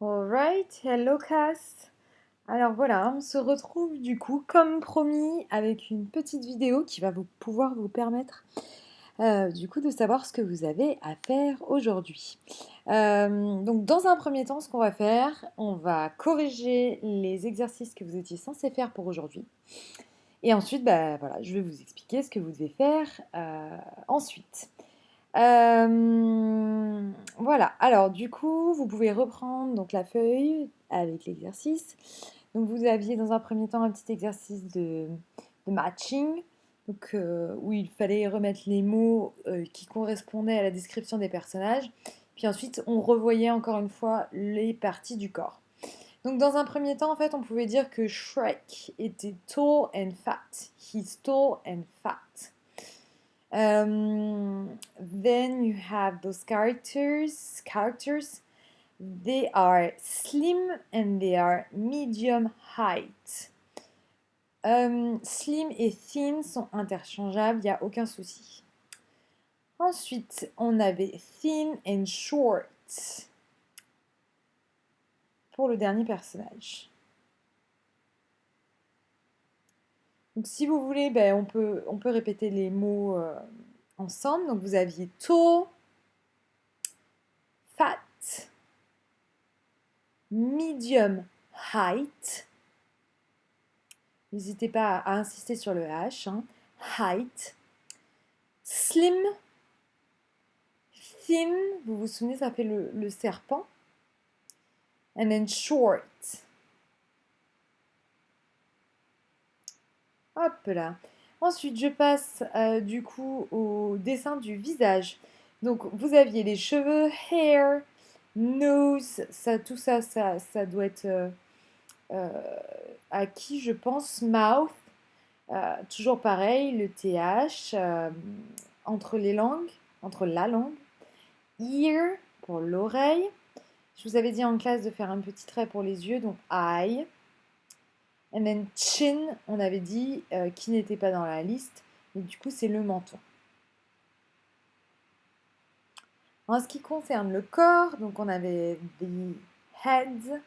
Alright, hello Cass. Alors voilà, on se retrouve du coup, comme promis, avec une petite vidéo qui va pouvoir vous permettre du coup de savoir ce que vous avez à faire aujourd'hui. Donc dans un premier temps, ce qu'on va faire, on va corriger les exercices que vous étiez censés faire pour aujourd'hui. Et ensuite, bah, voilà, je vais vous expliquer ce que vous devez faire ensuite. Voilà, alors du coup, vous pouvez reprendre donc la feuille avec l'exercice. Donc vous aviez dans un premier temps un petit exercice de matching, donc, où il fallait remettre les mots qui correspondaient à la description des personnages. Puis ensuite, on revoyait encore une fois les parties du corps. Donc dans un premier temps, en fait, on pouvait dire que Shrek était tall and fat. He's tall and fat. Then you have those characters. They are slim and they are medium height. Slim et thin sont interchangeables, il n'y a aucun souci. Ensuite, on avait thin and short pour le dernier personnage. Donc si vous voulez, ben, on peut répéter les mots ensemble. Donc vous aviez tall, fat, medium height. N'hésitez pas à insister sur le H. Hein. Height. Slim. Thin. Vous vous souvenez, ça fait le serpent. And then short. Hop là. Ensuite, je passe du coup au dessin du visage. Donc, vous aviez les cheveux, hair, nose, ça, tout ça, ça doit être euh, acquis, je pense, mouth. Toujours pareil, le TH entre les langues, entre la langue. Ear pour l'oreille. Je vous avais dit en classe de faire un petit trait pour les yeux, donc eye. And then chin, on avait dit qui n'était pas dans la liste, mais du coup c'est le menton. En ce qui concerne le corps, donc on avait the head,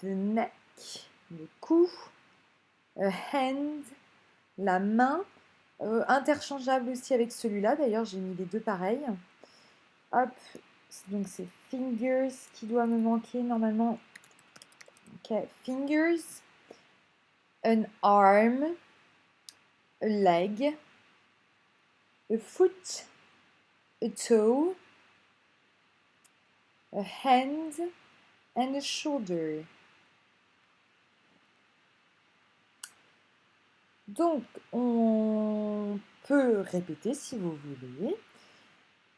the neck, le cou, a hand, la main, interchangeable aussi avec celui-là, d'ailleurs j'ai mis les deux pareils. Hop, donc c'est fingers qui doit me manquer normalement. Ok, fingers, an arm, a leg, a foot, a toe, a hand and a shoulder. Donc, on peut répéter si vous voulez.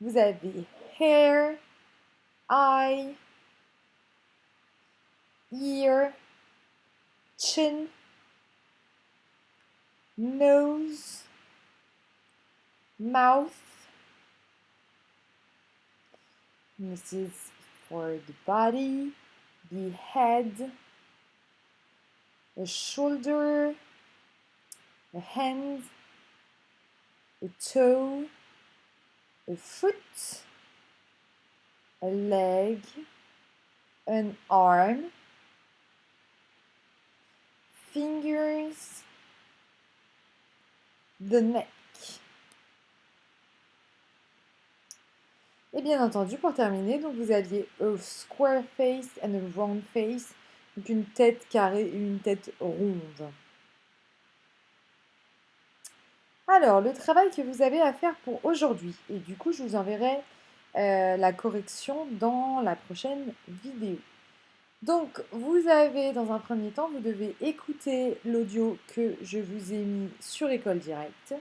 Vous avez hair, eye, ear, chin, nose, mouth. This is for the body, the head, the shoulder, a hand, a toe, a foot, a leg, an arm, fingers, the neck. Et bien entendu, pour terminer, donc vous aviez a square face and a round face, donc une tête carrée et une tête ronde. Alors, le travail que vous avez à faire pour aujourd'hui, et du coup, je vous enverrai la correction dans la prochaine vidéo. Donc, vous avez, dans un premier temps, vous devez écouter l'audio que je vous ai mis sur École Directe.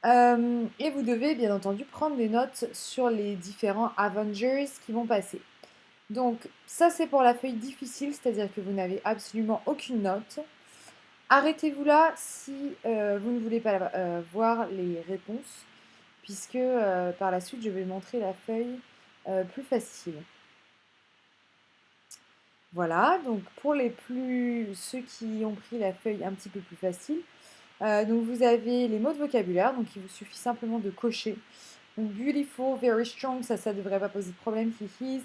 Et vous devez bien entendu prendre des notes sur les différents Avengers qui vont passer. Donc ça c'est pour la feuille difficile, c'est-à-dire que vous n'avez absolument aucune note. Arrêtez-vous là si vous ne voulez pas voir les réponses, puisque par la suite je vais montrer la feuille plus facile. Voilà, donc pour ceux qui ont pris la feuille un petit peu plus facile, donc vous avez les mots de vocabulaire, donc il vous suffit simplement de cocher. Donc beautiful, very strong, ça ne devrait pas poser de problème. He is,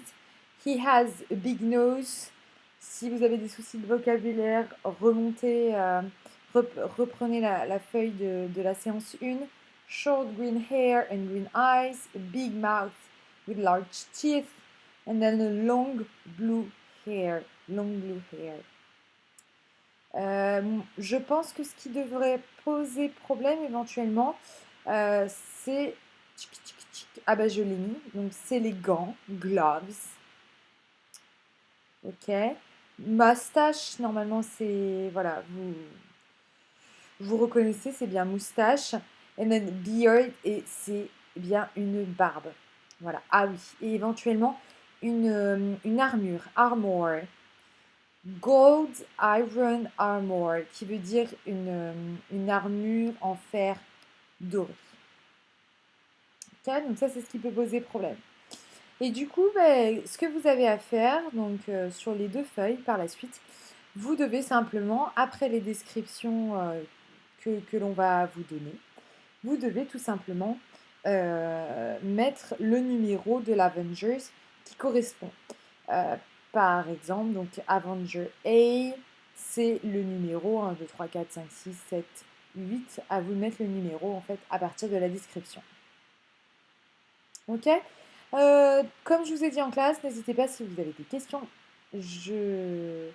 He has a big nose. Si vous avez des soucis de vocabulaire, remontez, reprenez la feuille de la séance 1. Short green hair and green eyes, a big mouth with large teeth, and then a long blue hair. Long blue hair. Je pense que ce qui devrait poser problème éventuellement, c'est... Ah bah je l'ai mis, donc c'est les gants, gloves. Ok. Moustache, normalement c'est... Voilà, vous reconnaissez, c'est bien moustache. And then beard, et c'est bien une barbe. Voilà, ah oui. Et éventuellement une armure, armor. Gold Iron Armor, qui veut dire une armure en fer doré. Ok, donc ça, c'est ce qui peut poser problème. Et du coup, ben, ce que vous avez à faire, donc sur les 2 feuilles par la suite, vous devez simplement, après les descriptions que l'on va vous donner, vous devez tout simplement mettre le numéro de l'Avengers qui correspond. Par exemple, donc Avenger A, c'est le numéro 1, 2, 3, 4, 5, 6, 7, 8. À vous de mettre le numéro en fait à partir de la description. Ok. Comme je vous ai dit en classe, n'hésitez pas si vous avez des questions. Je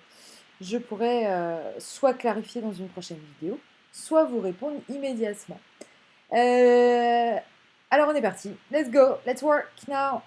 pourrais soit clarifier dans une prochaine vidéo, soit vous répondre immédiatement. Alors on est parti. Let's go. Let's work now.